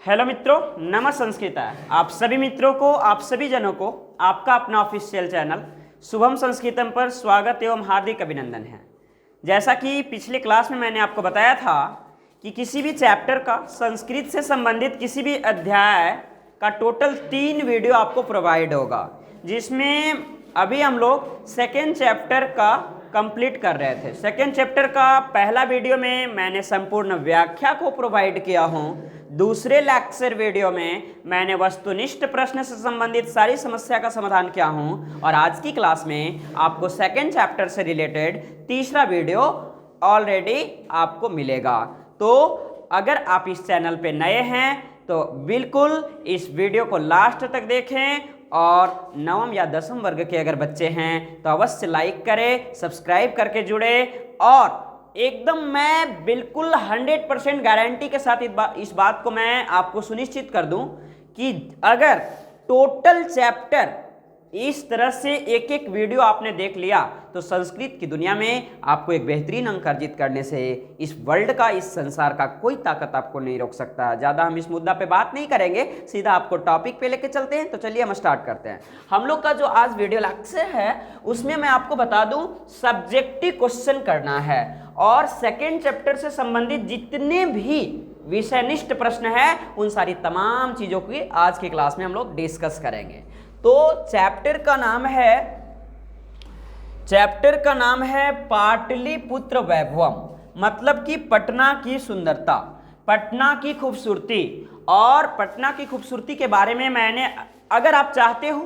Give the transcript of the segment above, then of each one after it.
Hello मित्रों, नमः संस्कृता। आप सभी मित्रों को, आप सभी जनों को आपका अपना ऑफिशियल चैनल शुभम संस्कृतम पर स्वागत एवं हार्दिक अभिनंदन है। जैसा कि पिछले क्लास में मैंने आपको बताया था कि किसी भी चैप्टर का संस्कृत से संबंधित किसी भी अध्याय का टोटल 3 वीडियो आपको प्रोवाइड होगा, जिसमें अभी हम लोग सेकेंड चैप्टर का कंप्लीट कर रहे थे। सेकेंड चैप्टर का पहला वीडियो में मैंने संपूर्ण व्याख्या को प्रोवाइड किया हूँ। दूसरे लेक्चर वीडियो में मैंने वस्तुनिष्ठ प्रश्न से संबंधित सारी समस्या का समाधान किया हूँ, और आज की क्लास में आपको सेकेंड चैप्टर से रिलेटेड तीसरा वीडियो ऑलरेडी आपको मिलेगा। तो अगर आप इस चैनल पे नए हैं तो बिल्कुल इस वीडियो को लास्ट तक देखें, और नवम या दसम वर्ग के अगर बच्चे हैं तो अवश्य लाइक करें, सब्सक्राइब करके जुड़े। और एकदम मैं बिल्कुल 100% गारंटी के साथ इस बात को मैं आपको सुनिश्चित कर दूं कि अगर टोटल चैप्टर इस तरह से एक एक वीडियो आपने देख लिया तो संस्कृत की दुनिया में आपको एक बेहतरीन अंक अर्जित करने से इस वर्ल्ड का, इस संसार का कोई ताकत आपको नहीं रोक सकता। ज़्यादा हम इस मुद्दा पे बात नहीं करेंगे, सीधा आपको टॉपिक पे लेके चलते हैं। तो चलिए हम स्टार्ट करते हैं। हम लोग का जो आज वीडियो लेक्चर है उसमें मैं आपको बता दूं सब्जेक्टिव क्वेश्चन करना है, और सेकेंड चैप्टर से संबंधित जितने भी विषयनिष्ठ प्रश्न है उन सारी तमाम चीज़ों की आज की क्लास में हम लोग डिस्कस करेंगे। तो चैप्टर का नाम है पाटलिपुत्र वैभवम, मतलब कि पटना की सुंदरता, पटना की खूबसूरती। और पटना की खूबसूरती के बारे में मैंने, अगर आप चाहते हो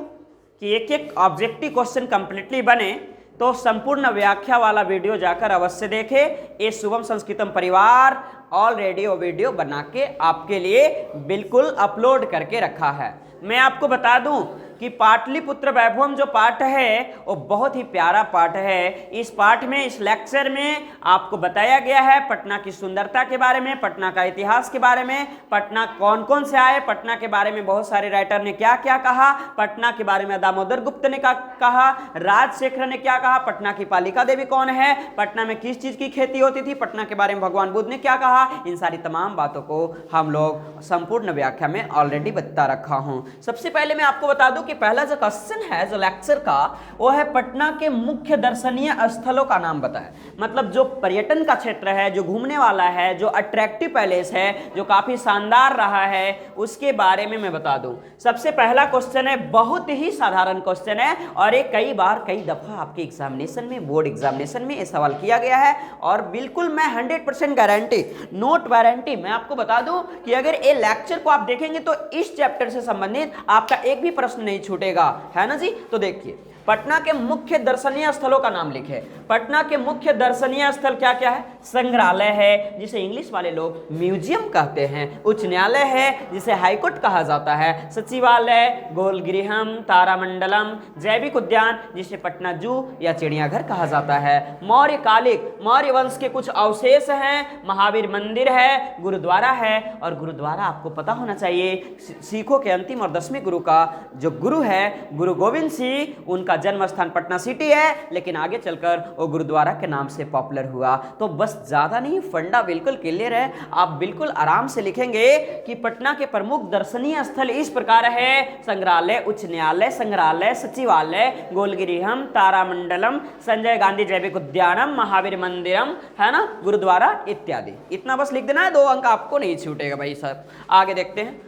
कि एक एक ऑब्जेक्टिव क्वेश्चन कंप्लीटली बने तो संपूर्ण व्याख्या वाला वीडियो जाकर अवश्य देखें। ये शुभम संस्कृतम परिवार ऑलरेडी वो वीडियो बना के आपके लिए बिल्कुल अपलोड करके रखा है। मैं आपको बता दूं कि पाटलिपुत्र वैभवम जो पाठ है वो बहुत ही प्यारा पाठ है। इस पाठ में, इस लेक्चर में आपको बताया गया है पटना की सुंदरता के बारे में, पटना का इतिहास के बारे में, पटना कौन कौन से आए, पटना के बारे में बहुत सारे राइटर ने क्या क्या कहा, पटना के बारे में दामोदर गुप्त ने कहा, राजशेखर ने क्या कहा, पटना की पालिका देवी कौन है, पटना में किस चीज़ की खेती होती थी, पटना के बारे में भगवान बुद्ध ने क्या कहा। इन सारी तमाम बातों को हम लोग संपूर्ण व्याख्या में ऑलरेडी बता रखा हूँ। सबसे पहले मैं आपको बता दूं कि पहला जो क्वेश्चन है जो लेक्चर का, वो है पटना के मुख्य दर्शनीय स्थलों का नाम बताएं। मतलब जो पर्यटन का क्षेत्र है, जो घूमने वाला है, जो अट्रैक्टिव पैलेस है, जो काफी शानदार रहा है, उसके बारे में मैं बता दूं। सबसे पहला क्वेश्चन है, बहुत ही साधारण क्वेश्चन है, और ये कई बार कई दफा आपके एग्जामिनेशन में, बोर्ड एग्जामिनेशन में ये सवाल किया गया है। और बिल्कुल मैं 100% गारंटी, नोट वारंटी मैं आपको बता दूं कि अगर ये लेक्चर को आप देखेंगे तो इस चैप्टर से संबंधित आपका एक भी प्रश्न नहीं छूटेगा, है ना जी। तो देखिए, पटना के मुख्य दर्शनीय स्थलों का नाम लिखे। पटना के मुख्य दर्शनीय स्थल क्या क्या है? संग्रहालय है, जिसे इंग्लिश वाले लोग म्यूजियम कहते हैं, उच्च न्यायालय है, जिसे हाईकोर्ट कहा जाता है, सचिवालय, गोलगृहम, तारामंडलम, जैविक उद्यान, जिसे पटना जू या चिड़ियाघर कहा जाता है, मौर्य कालिक, मौर्य वंश के कुछ अवशेष हैं, महावीर मंदिर है, गुरुद्वारा है। और गुरुद्वारा आपको पता होना चाहिए, सिखों के अंतिम और 10वें गुरु का जो गुरु है, गुरु गोविंद सिंह, उनका जन्म स्थान पटना सिटी है, लेकिन आगे चलकर वो गुरुद्वारा के नाम से पॉपुलर हुआ। तो बस ज्यादा नहीं, फंडा बिल्कुल क्लियर है, आप बिल्कुल आराम से लिखेंगे कि पटना के प्रमुख दर्शनीय स्थल इस प्रकार है: संग्रहालय, उच्च न्यायालय, संग्रहालय, सचिवालय, गोलगिरिहम, तारामंडलम, संजय गांधी जैविक उद्यानम, महावीर मंदिरम, है ना, गुरुद्वारा इत्यादि। इतना बस लिख देना है, 2 अंक आपको नहीं छूटेगा भाई साहब। आगे देखते हैं।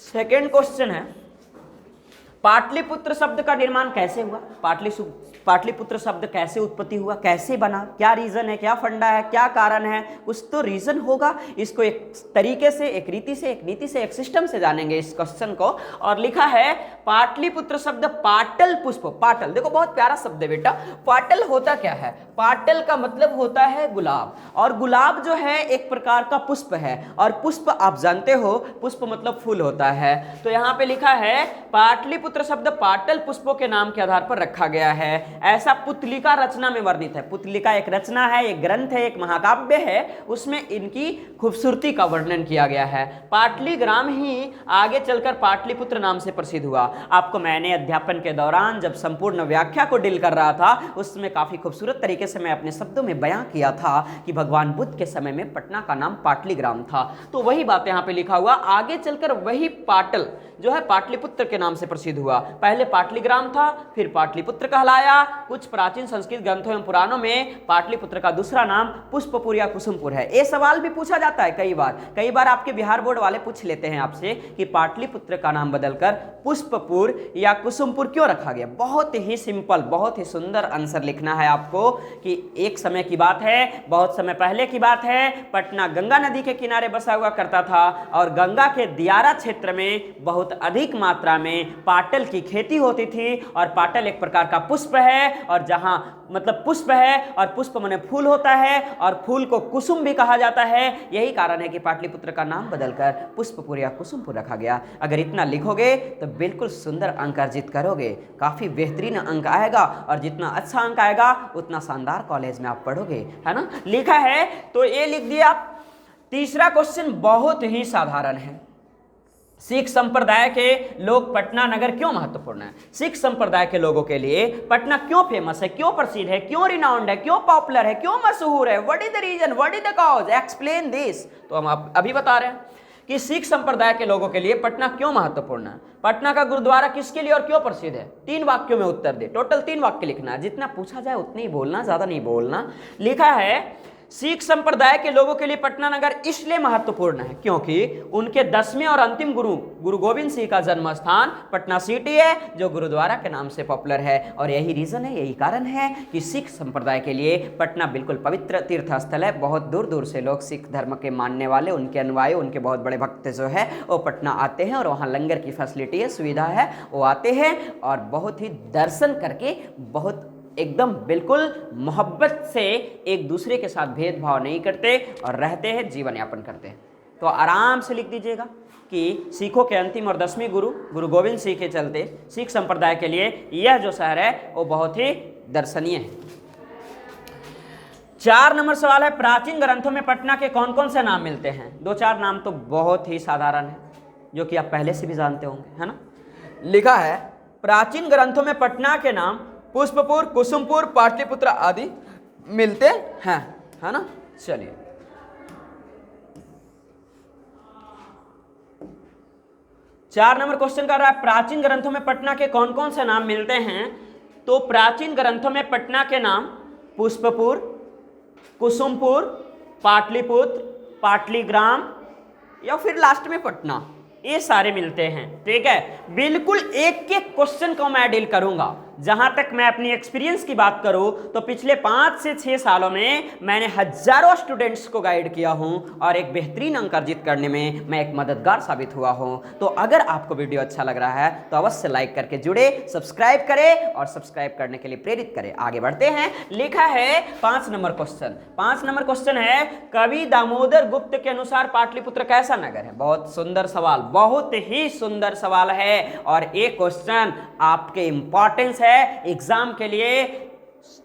सेकेंड क्वेश्चन है, पाटलिपुत्र शब्द का निर्माण कैसे हुआ? पाटलिपुत्र शब्द कैसे उत्पत्ति हुआ, कैसे बना, क्या रीजन है, क्या फंडा है, क्या कारण है? कुछ तो रीजन होगा। इसको एक तरीके से, एक रीति से, एक नीति से, एक सिस्टम से जानेंगे इस क्वेश्चन को। और लिखा है पाटलिपुत्र शब्द पाटल पुष्प। पाटल देखो बहुत प्यारा शब्द है बेटा। पाटल होता क्या है? पाटल का मतलब होता है गुलाब, और गुलाब जो है एक प्रकार का पुष्प है, और पुष्प आप जानते हो, पुष्प मतलब फूल होता है। तो यहाँ पे लिखा है पाटलिपुत्र पाटलिपुत्र शब्द पाटल पुष्पों के नाम के आधार पर रखा गया है, ऐसा पुतलिका रचना में वर्णित है। पुतलिका एक रचना है, एक ग्रंथ है, एक महाकाव्य है, उसमें इनकी खूबसूरती का वर्णन किया गया है। पाटलीग्राम ही आगे चलकर पाटलिपुत्र नाम से प्रसिद्ध हुआ। आपको मैंने अध्यापन के दौरान जब संपूर्ण व्याख्या को डील कर रहा था उसमें काफी खूबसूरत तरीके से मैं अपने शब्दों में बयां किया था कि भगवान बुद्ध के समय में पटना का नाम पाटलीग्राम था। तो वही बात यहाँ पे लिखा हुआ, आगे चलकर वही पाटल जो है पाटलिपुत्र के नाम से प्रसिद्ध हुआ। पहले पाटलीग्राम था, फिर पाटलिपुत्र कहलाया। कुछ प्राचीन संस्कृत ग्रंथों एवं पुराणों में पाटलिपुत्र का दूसरा नाम पुष्पपुर या कुसुमपुर है। ये सवाल भी पूछा जाता है कई बार आपके बिहार बोर्ड वाले पूछ लेते हैं आपसे कि पाटलिपुत्र का नाम बदलकर पुष्पपुर या कुसुमपुर क्यों रखा गया। बहुत ही सिंपल, बहुत ही सुंदर आंसर लिखना है आपको कि एक समय की बात है, बहुत समय पहले की बात है। पटना गंगा नदी के किनारे बसा हुआ करता था और गंगा के दियारा क्षेत्र में बहुत अधिक मात्रा में पाटल की खेती होती थी। और पाटल एक प्रकार का पुष्प है, और जहां मतलब पुष्प है और पुष्प माने फूल होता है और फूल को कुसुम भी कहा जाता है। यही कारण है कि पाटलिपुत्र का नाम बदलकर पुष्पपुर या कुसुमपुर रखा गया। अगर इतना लिखोगे तो बिल्कुल सुंदर अंक अर्जित करोगे, काफी बेहतरीन अंक आएगा, और जितना अच्छा अंक आएगा उतना शानदार कॉलेज में आप पढ़ोगे, है ना। लिखा है तो ये लिख दिया। तीसरा क्वेश्चन बहुत ही साधारण है। सिख संप्रदाय के लोग पटना नगर क्यों महत्वपूर्ण है? सिख संप्रदाय के लोगों के लिए पटना क्यों फेमस है, क्यों प्रसिद्ध है, क्यों रिनाउंड है, क्यों पॉपुलर है, क्यों मशहूर है? What is the reason, what is the cause, explain this. तो हम अभी बता रहे हैं कि सिख संप्रदाय के लोगों के लिए पटना क्यों महत्वपूर्ण है। पटना का गुरुद्वारा किसके लिए और क्यों प्रसिद्ध है? 3 वाक्यों में उत्तर दे। टोटल 3 वाक्य लिखना है, जितना पूछा जाए उतनी ही बोलना, ज्यादा नहीं बोलना। लिखा है सिख संप्रदाय के लोगों के लिए पटना नगर इसलिए महत्वपूर्ण है क्योंकि उनके 10वें और अंतिम गुरु गोविंद सिंह का जन्म स्थान पटना सिटी है, जो गुरुद्वारा के नाम से पॉपुलर है। और यही रीजन है, यही कारण है कि सिख संप्रदाय के लिए पटना बिल्कुल पवित्र तीर्थ स्थल है। बहुत दूर दूर से लोग सिख धर्म के मानने वाले, उनके अनुयायी, उनके बहुत बड़े भक्त जो है वो पटना आते हैं, और वहाँ लंगर की फैसिलिटी है, सुविधा है, वो आते हैं और बहुत ही दर्शन करके बहुत एकदम बिल्कुल मोहब्बत से एक दूसरे के साथ भेदभाव नहीं करते और रहते हैं, जीवन यापन करते हैं। तो आराम से लिख दीजिएगा कि सिखों के अंतिम और 10वें गुरु गोविंद सिंह के चलते सिख संप्रदाय के लिए यह जो शहर है वो बहुत ही दर्शनीय है। 4 नंबर सवाल है, प्राचीन ग्रंथों में पटना के कौन कौन से नाम मिलते हैं? 2-4 नाम तो बहुत ही साधारण है, जो कि आप पहले से भी जानते होंगे, है ना। लिखा है प्राचीन ग्रंथों में पटना के नाम पुष्पपुर, कुसुमपुर, पाटलिपुत्र आदि मिलते हैं, है ना। चलिए चार नंबर क्वेश्चन कर रहा है, प्राचीन ग्रंथों में पटना के कौन कौन से नाम मिलते हैं? तो प्राचीन ग्रंथों में पटना के नाम पुष्पपुर, कुसुमपुर, पाटलिपुत्र, पाटलीग्राम या फिर लास्ट में पटना, ये सारे मिलते हैं। ठीक है, बिल्कुल एक एक क्वेश्चन को मैं डील करूंगा। जहां तक मैं अपनी एक्सपीरियंस की बात करूं तो पिछले 5 से 6 सालों में मैंने हजारों स्टूडेंट्स को गाइड किया हूं और एक बेहतरीन अंक अर्जित करने में मैं एक मददगार साबित हुआ हूं। तो अगर आपको वीडियो अच्छा लग रहा है तो अवश्य लाइक करके जुड़े, सब्सक्राइब करें और सब्सक्राइब करने के लिए प्रेरित करें। आगे बढ़ते हैं। लिखा है 5 नंबर क्वेश्चन। 5 नंबर क्वेश्चन है, कवि दामोदर गुप्त के अनुसार पाटलिपुत्र कैसा नगर है? बहुत सुंदर सवाल, बहुत ही सुंदर सवाल है और एक क्वेश्चन आपके इंपॉर्टेंस है एग्जाम के लिए।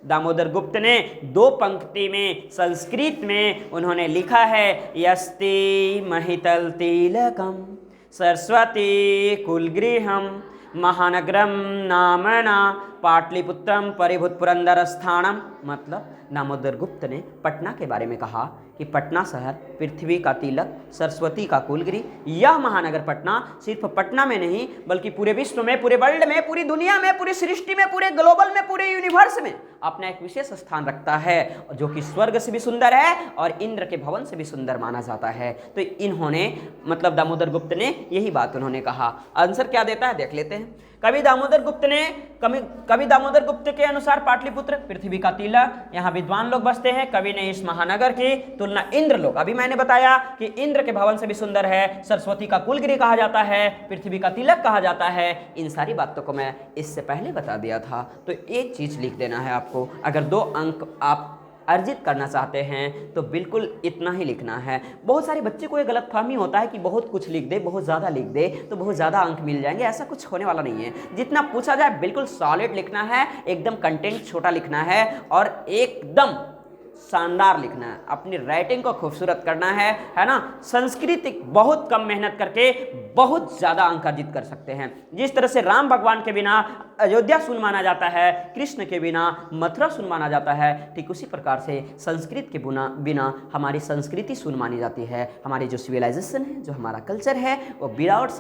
दामोदर गुप्त ने 2 पंक्ति में संस्कृत में उन्होंने लिखा है, यस्ति महितल तिलकम सरस्वती कुलगृहम महानगरम नामना पाटलिपुत्रम परिभूत पुरंदर स्थानम। मतलब दामोदर गुप्त ने पटना के बारे में कहा कि पटना शहर पृथ्वी का तिलक, सरस्वती का कुलगिरी। यह महानगर पटना सिर्फ पटना में नहीं बल्कि पूरे विश्व में, पूरे वर्ल्ड में, पूरी दुनिया में, पूरी सृष्टि में, पूरे ग्लोबल में, पूरे यूनिवर्स में अपना एक विशेष स्थान रखता है, जो कि स्वर्ग से भी सुंदर है और इंद्र के भवन से भी सुंदर माना जाता है। तो इन्होंने मतलब दामोदर गुप्त ने यही बात उन्होंने कहा। आंसर क्या देता है देख लेते हैं। कवि दामोदर गुप्त के अनुसार पाटलिपुत्र पृथ्वी का तिलक, यहाँ विद्वान लोग बसते हैं। कवि ने इस महानगर की तुलना इंद्र लोग, अभी मैंने बताया कि इंद्र के भवन से भी सुंदर है, सरस्वती का कुलगिरी कहा जाता है, पृथ्वी का तिलक कहा जाता है। इन सारी बातों को मैं इससे पहले बता दिया था। तो एक चीज लिख देना है आपको। अगर 2 अंक आप अर्जित करना चाहते हैं तो बिल्कुल इतना ही लिखना है। बहुत सारे बच्चे को ये गलतफहमी होता है कि बहुत कुछ लिख दे, बहुत ज़्यादा लिख दे तो बहुत ज़्यादा अंक मिल जाएंगे। ऐसा कुछ होने वाला नहीं है। जितना पूछा जाए बिल्कुल सॉलिड लिखना है, एकदम कंटेंट छोटा लिखना है और एकदम शानदार लिखना है। अपनी राइटिंग को खूबसूरत करना है ना। संस्कृत बहुत कम मेहनत करके बहुत ज़्यादा अंक अर्जित कर सकते हैं। जिस तरह से राम भगवान के बिना अयोध्या शून्य माना जाता है, कृष्ण के बिना मथुरा शून्य माना जाता है, ठीक उसी प्रकार से संस्कृत के बिना हमारी संस्कृति शून्य मानी जाती है। हमारी जो सिविलाइजेशन है, जो हमारा कल्चर है, वो without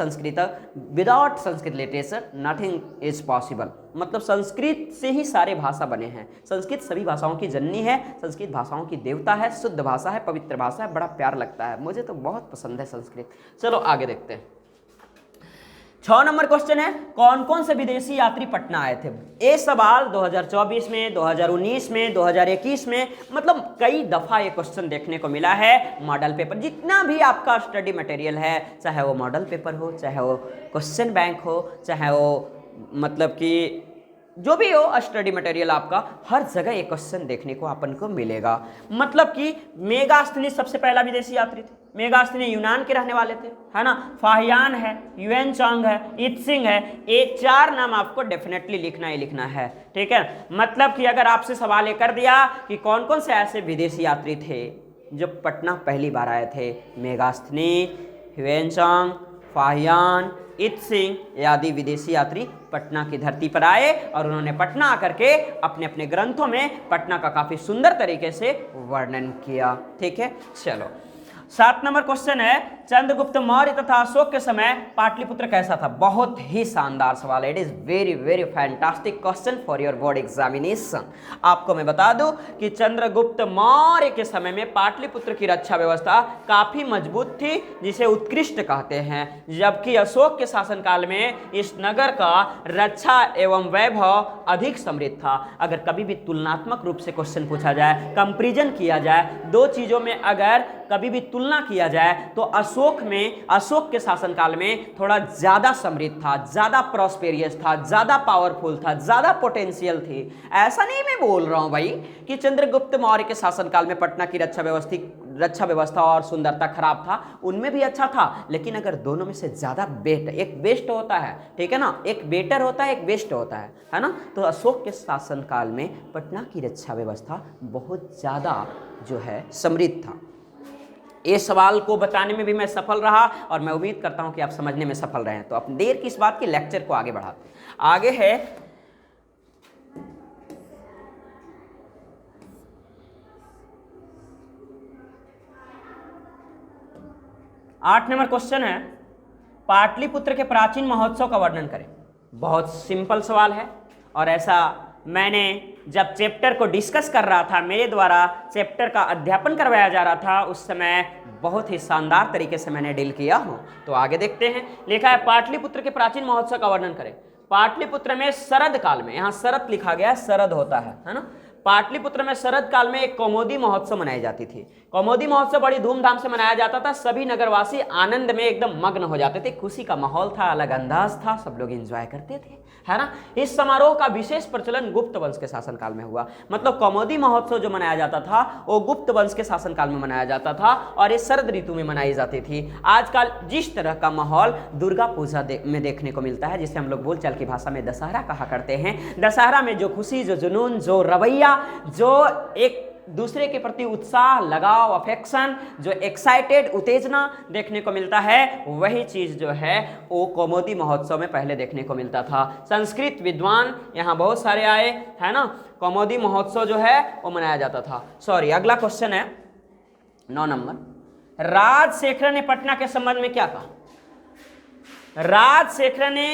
Sanskrit literature nothing is possible. मतलब संस्कृत से ही सारे भाषा बने हैं। संस्कृत सभी भाषाओं की जननी है, संस्कृत भाषाओं की देवता है, शुद्ध भाषा है, पवित्र भाषा है, बड़ा प्यार लगता है। मुझे तो बहुत पसंद है संस्कृत। चलो आगे देखते हैं। 6 नंबर क्वेश्चन है, कौन कौन से विदेशी यात्री पटना आए थे? ये सवाल 2024 में, 2019 में, 2021 में, मतलब कई दफ़ा ये क्वेश्चन देखने को मिला है। मॉडल पेपर, जितना भी आपका स्टडी मटेरियल है, चाहे वो मॉडल पेपर हो, चाहे वो क्वेश्चन बैंक हो, चाहे वो मतलब कि जो भी हो स्टडी मटेरियल आपका, हर जगह ये क्वेश्चन देखने को अपन को मिलेगा। मतलब कि मेगास्थनीज सबसे पहला विदेशी यात्री थे। मेगास्थनीज यूनान के रहने वाले थे, है ना। फाहियान है, ह्वेनसांग है, इत्सिंग है। ये 4 नाम आपको डेफिनेटली लिखना ही लिखना है, ठीक है। मतलब कि अगर आपसे सवाल ये कर दिया कि कौन कौन से ऐसे विदेशी यात्री थे जो पटना पहली बार आए थे, मेगास्थनीज, ह्वेनसांग, फाहियान, इत्सिंग आदि विदेशी यात्री पटना की धरती पर आए और उन्होंने पटना आकर के अपने अपने ग्रंथों में पटना का काफी सुंदर तरीके से वर्णन किया, ठीक है। चलो 7 नंबर क्वेश्चन है, चंद्रगुप्त मौर्य तथा अशोक के समय पाटलिपुत्र कैसा था? बहुत ही शानदार सवाल है। It is very very fantastic question for your board examination. आपको मैं बता दूं कि चंद्रगुप्त मौर्य के समय में पाटलिपुत्र की रक्षा व्यवस्था काफी मजबूत थी, जिसे उत्कृष्ट कहते हैं। जबकि अशोक के शासनकाल में इस नगर का रक्षा एवं वैभव अधिक समृद्ध था। अगर कभी भी तुलनात्मक रूप से क्वेश्चन पूछा जाए, कंपेरिजन किया जाए, दो चीजों में अगर कभी भी तुलना किया जाए तो अशोक के शासनकाल में थोड़ा ज्यादा समृद्ध था, ज्यादा प्रॉस्पेरियस था, ज्यादा पावरफुल था, ज्यादा पोटेंशियल थी। ऐसा नहीं मैं बोल रहा हूं भाई कि चंद्रगुप्त मौर्य के शासनकाल में पटना की रक्षा व्यवस्था और सुंदरता खराब था, उनमें भी अच्छा था। लेकिन अगर दोनों में से ज्यादा एक बेस्ट होता है, ठीक है ना, एक बेटर होता है, एक बेस्ट होता है ना। तो अशोक के शासनकाल में पटना की रक्षा व्यवस्था बहुत ज्यादा जो है समृद्ध था। इस सवाल को बताने में भी मैं सफल रहा और मैं उम्मीद करता हूं कि आप समझने में सफल रहे हैं। तो अब देर की इस बात की, लेक्चर को आगे बढ़ाते हैं। आगे है 8 नंबर क्वेश्चन है, पाटलिपुत्र के प्राचीन महोत्सव का वर्णन करें। बहुत सिंपल सवाल है और ऐसा मैंने जब चैप्टर को डिस्कस कर रहा था, मेरे द्वारा चैप्टर का अध्यापन करवाया जा रहा था, उस समय बहुत ही शानदार तरीके से मैंने डील किया हूं। तो आगे देखते हैं। लिखा है पाटलिपुत्र के प्राचीन महोत्सव का वर्णन करें। पाटलिपुत्र में शरद काल में, यहाँ शरद लिखा गया है, शरद होता है ना। पाटलिपुत्र में शरद काल में एक कौमुदी महोत्सव मनाई जाती थी। कौमुदी महोत्सव बड़ी धूमधाम से मनाया जाता था। सभी नगरवासी आनंद में एकदम मग्न हो जाते थे। खुशी का माहौल था, अलग अंदाज था, सब लोग एंजॉय करते थे, है ना। इस समारोह का विशेष प्रचलन गुप्त वंश के शासनकाल में हुआ। मतलब कौमुदी महोत्सव जो मनाया जाता था वो गुप्त वंश के शासनकाल में मनाया जाता था और ये शरद ऋतु में मनाई जाती थी। आजकल जिस तरह का माहौल दुर्गा पूजा में देखने को मिलता है, जिसे हम लोग बोलचाल की भाषा में दशहरा कहा करते हैं, दशहरा में जो खुशी, जो जुनून, जो रवैया, जो एक दूसरे के प्रति उत्साह, लगाव, अफेक्शन, जो एक्साइटेड, उत्तेजना देखने को मिलता है, वही चीज जो है वो कौमुदी महोत्सव में पहले देखने को मिलता था। संस्कृत विद्वान यहाँ बहुत सारे आए, है ना। कौमुदी महोत्सव जो है वो मनाया जाता था। सॉरी, अगला क्वेश्चन है 9 नंबर। राजशेखर ने पटना के संबंध में क्या कहा? राजशेखर ने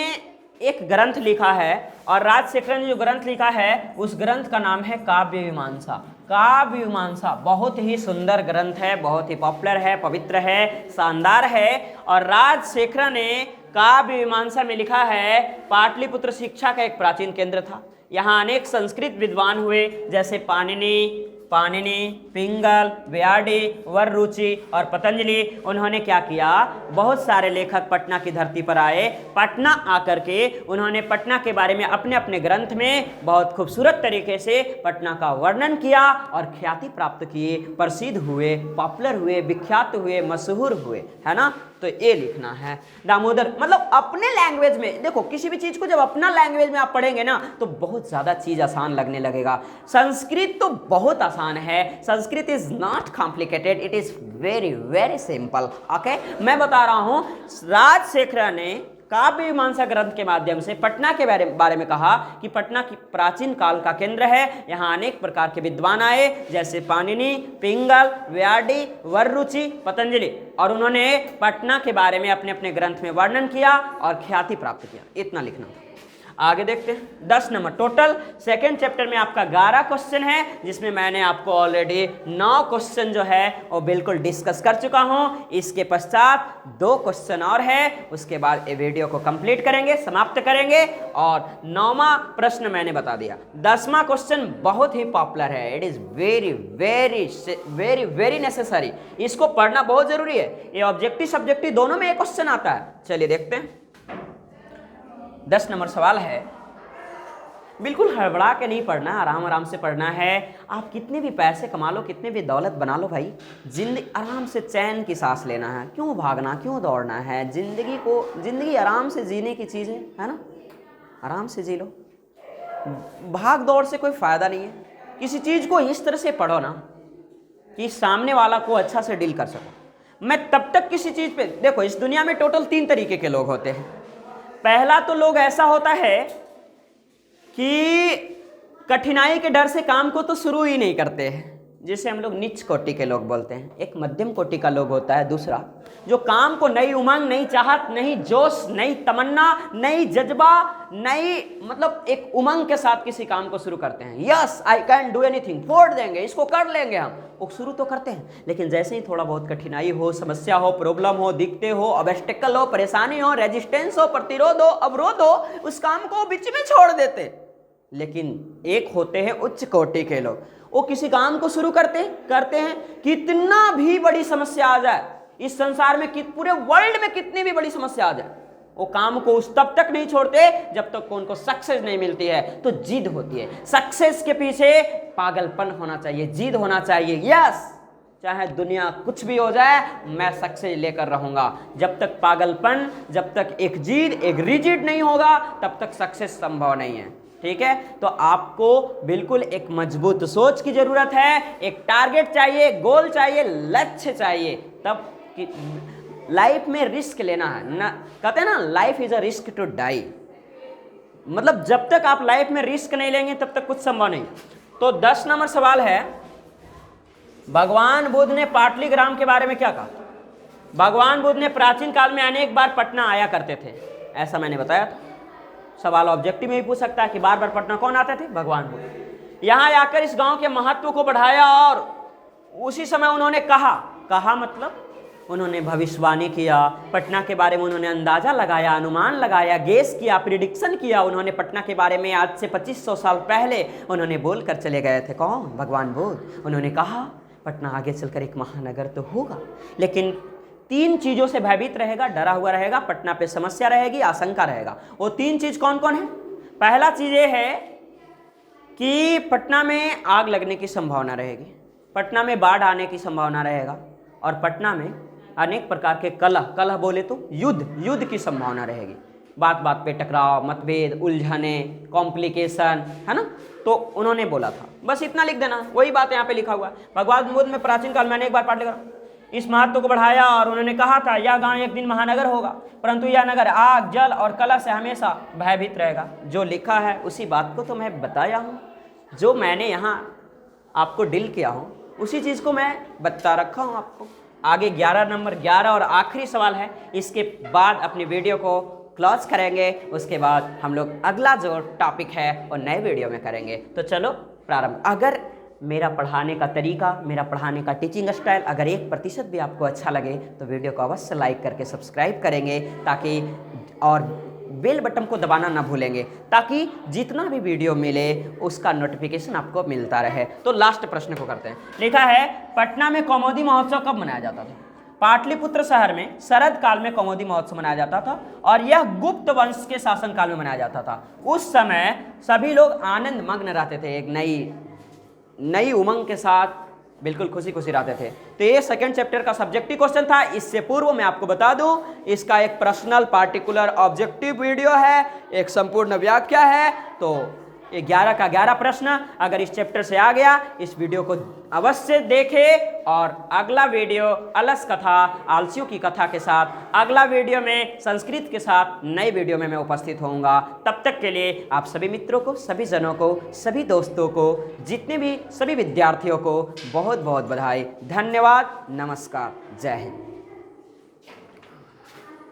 एक ग्रंथ लिखा है और राजशेखर ने जो ग्रंथ लिखा है उस ग्रंथ का नाम है काव्य मीमांसा। काव्य मीमांसा बहुत ही सुंदर ग्रंथ है, बहुत ही पॉपुलर है, पवित्र है, शानदार है। और राजशेखर ने काव्य मीमांसा में लिखा है, पाटलिपुत्र शिक्षा का एक प्राचीन केंद्र था। यहाँ अनेक संस्कृत विद्वान हुए, जैसे पाणिनि, पाणिनि, पिंगल, व्याडी, वररुचि और पतंजलि, उन्होंने क्या किया, बहुत सारे लेखक पटना की धरती पर आए। पटना आकर के उन्होंने पटना के बारे में अपने अपने ग्रंथ में बहुत खूबसूरत तरीके से पटना का वर्णन किया और ख्याति प्राप्त किए, प्रसिद्ध हुए, पॉपुलर हुए, विख्यात हुए, मशहूर हुए, है ना। तो ये लिखना है दामोदर, मतलब अपने लैंग्वेज में। देखो किसी भी चीज को जब अपना लैंग्वेज में आप पढ़ेंगे ना तो बहुत ज्यादा चीज आसान लगने लगेगा। संस्कृत तो बहुत आसान है, Sanskrit is not complicated, it is very very simple. Okay, मैं बता रहा हूं, राजशेखर ने काव्य मीमांसा ग्रंथ के माध्यम से पटना के बारे में कहा कि पटना की प्राचीन काल का केंद्र है। यहाँ अनेक प्रकार के विद्वान आए, जैसे पाणिनि, पिंगल, व्याडी, वररुचि, पतंजलि, और उन्होंने पटना के बारे में अपने अपने ग्रंथ में वर्णन किया और ख्याति प्राप्त किया। इतना लिखना था। आगे देखते हैं 10 नंबर टोटल। सेकेंड चैप्टर में आपका 11 क्वेश्चन है, जिसमें मैंने आपको ऑलरेडी 9 क्वेश्चन जो है वो बिल्कुल डिस्कस कर चुका हूं। इसके पश्चात 2 क्वेश्चन और है, उसके बाद ये वीडियो को कंप्लीट करेंगे, समाप्त करेंगे। और 9वां प्रश्न मैंने बता दिया। 10वां क्वेश्चन बहुत ही पॉपुलर है, it is very very very very necessary, इसको पढ़ना बहुत जरूरी है। ये ऑब्जेक्टिव सब्जेक्टिव दोनों में एक क्वेश्चन आता है। चलिए देखते हैं। 10 नंबर सवाल है, बिल्कुल हड़बड़ा के नहीं पढ़ना, आराम आराम से पढ़ना है। आप कितने भी पैसे कमा लो, कितने भी दौलत बना लो भाई, जिंदगी आराम से चैन की सांस लेना है। क्यों भागना, क्यों दौड़ना है? जिंदगी आराम से जीने की चीज़ है ना, आराम से जी लो। भाग दौड़ से कोई फायदा नहीं है। किसी चीज़ को इस तरह से पढ़ो ना कि सामने वाला को अच्छा से डील कर सको। मैं तब तक किसी चीज़ पे, देखो इस दुनिया में टोटल 3 तरीके के लोग होते हैं। पहला तो लोग ऐसा होता है कि कठिनाई के डर से काम को तो शुरू ही नहीं करते हैं, जिसे हम लोग नीच कोटि के लोग बोलते हैं। एक मध्यम कोटि का लोग होता है दूसरा, जो काम को नई उमंग, नई चाहत, नई जोश, नई तमन्ना, नई जज्बा, नई मतलब एक उमंग के साथ किसी काम को शुरू करते हैं। Yes I can do anything, फोड़ देंगे, इसको कर लेंगे हम, वो शुरू तो करते हैं। लेकिन जैसे ही थोड़ा बहुत कठिनाई हो, समस्या हो, प्रॉब्लम हो, दिक्कतें हो, ऑब्स्टेकल हो, परेशानी हो, रेजिस्टेंस हो, प्रतिरोध हो, अवरोध हो, उस काम को बीच में छोड़ देते। लेकिन एक होते हैं उच्च कोटि के लोग, वो किसी काम को शुरू करते हैं, कितना भी बड़ी समस्या आ जाए इस संसार में, पूरे वर्ल्ड में कितनी भी बड़ी समस्या आ जाए, वो काम को उस तब तक नहीं छोड़ते जब तक उनको सक्सेस नहीं मिलती है। तो जिद होती है, सक्सेस के पीछे पागलपन होना चाहिए, जिद होना चाहिए। यस, चाहे दुनिया कुछ भी हो जाए, मैं सक्सेस लेकर रहूंगा। जब तक पागलपन, जब तक एक जिद, एक रिजिड नहीं होगा, तब तक सक्सेस संभव नहीं है। ठीक है, तो आपको बिल्कुल एक मजबूत सोच की जरूरत है, एक टारगेट चाहिए, गोल चाहिए, लक्ष्य चाहिए, तब कि लाइफ में रिस्क लेना है ना। कहते हैं ना, life is a risk to die, मतलब जब तक आप लाइफ में रिस्क नहीं लेंगे तब तक कुछ संभव नहीं। तो 10 नंबर सवाल है, भगवान बुद्ध ने पाटलीग्राम के बारे में क्या कहा? भगवान बुद्ध ने प्राचीन काल में अनेक बार पटना आया करते थे, ऐसा मैंने बताया था। सवाल ऑब्जेक्टिव में भी पूछ सकता है कि बार बार पटना कौन आते थे? भगवान बुद्ध। यहाँ आकर इस गांव के महत्व को बढ़ाया और उसी समय उन्होंने कहा मतलब उन्होंने भविष्यवाणी किया, पटना के बारे में उन्होंने अंदाजा लगाया, अनुमान लगाया, गेस किया, प्रिडिक्शन किया। उन्होंने पटना के बारे में आज से 2500 साल पहले उन्होंने बोल कर चले गए थे। कौन? भगवान बुद्ध। उन्होंने कहा पटना आगे चलकर एक महानगर तो होगा, लेकिन 3 चीज़ों से भयभीत रहेगा, डरा हुआ रहेगा। पटना पे समस्या रहेगी, आशंका रहेगा। वो 3 चीज़ कौन कौन है? पहला चीज़ ये है कि पटना में आग लगने की संभावना रहेगी, पटना में बाढ़ आने की संभावना रहेगा, और पटना में अनेक प्रकार के कलह बोले तो युद्ध की संभावना रहेगी। बात बात पे टकराव, मतभेद, उलझने, कॉम्प्लिकेशन, है ना। तो उन्होंने बोला था, बस इतना लिख देना, वही बात यहाँ पे लिखा हुआ है। भगवान बुद्ध में प्राचीन काल में अनेक बार पाठ लिखा, इस महत्व को बढ़ाया और उन्होंने कहा था यह गांव एक दिन महानगर होगा, परंतु यह नगर आग, जल और कलह से हमेशा भयभीत रहेगा। जो लिखा है उसी बात को तो मैं बताया हूँ, जो मैंने यहाँ आपको डील किया हूँ उसी चीज़ को मैं बता रखा हूँ आपको। आगे 11 नंबर 11 और आखिरी सवाल है, इसके बाद अपनी वीडियो को क्लोज करेंगे। उसके बाद हम लोग अगला जो टॉपिक है वो नए वीडियो में करेंगे। तो चलो प्रारंभ। अगर मेरा पढ़ाने का तरीका, मेरा पढ़ाने का टीचिंग स्टाइल अगर 1% भी आपको अच्छा लगे तो वीडियो को अवश्य लाइक करके सब्सक्राइब करेंगे, ताकि और बेल बटन को दबाना ना भूलेंगे, ताकि जितना भी वीडियो मिले उसका नोटिफिकेशन आपको मिलता रहे। तो लास्ट प्रश्न को करते हैं। लिखा है, पटना में कौमुदी महोत्सव कब मनाया जाता था? पाटलिपुत्र शहर में शरद काल में कौमुदी महोत्सव मनाया जाता था और यह गुप्त वंश के शासन काल में मनाया जाता था। उस समय सभी लोग आनंद मग्न रहते थे, एक नई उमंग के साथ बिल्कुल खुशी खुशी रहते थे। तो ये सेकंड चैप्टर का सब्जेक्टिव क्वेश्चन था। इससे पूर्व मैं आपको बता दूं, इसका एक पर्सनल पार्टिकुलर ऑब्जेक्टिव वीडियो है, एक संपूर्ण व्याख्या है। तो ये 11 का 11 प्रश्न अगर इस चैप्टर से आ गया, इस वीडियो को अवश्य देखें। और अगला वीडियो अलस कथा, आलसियों की कथा के साथ, अगला वीडियो में संस्कृत के साथ नए वीडियो में मैं उपस्थित होऊंगा। तब तक के लिए आप सभी मित्रों को, सभी जनों को, सभी दोस्तों को, जितने भी सभी विद्यार्थियों को बहुत बहुत बधाई। धन्यवाद। नमस्कार। जय हिंद।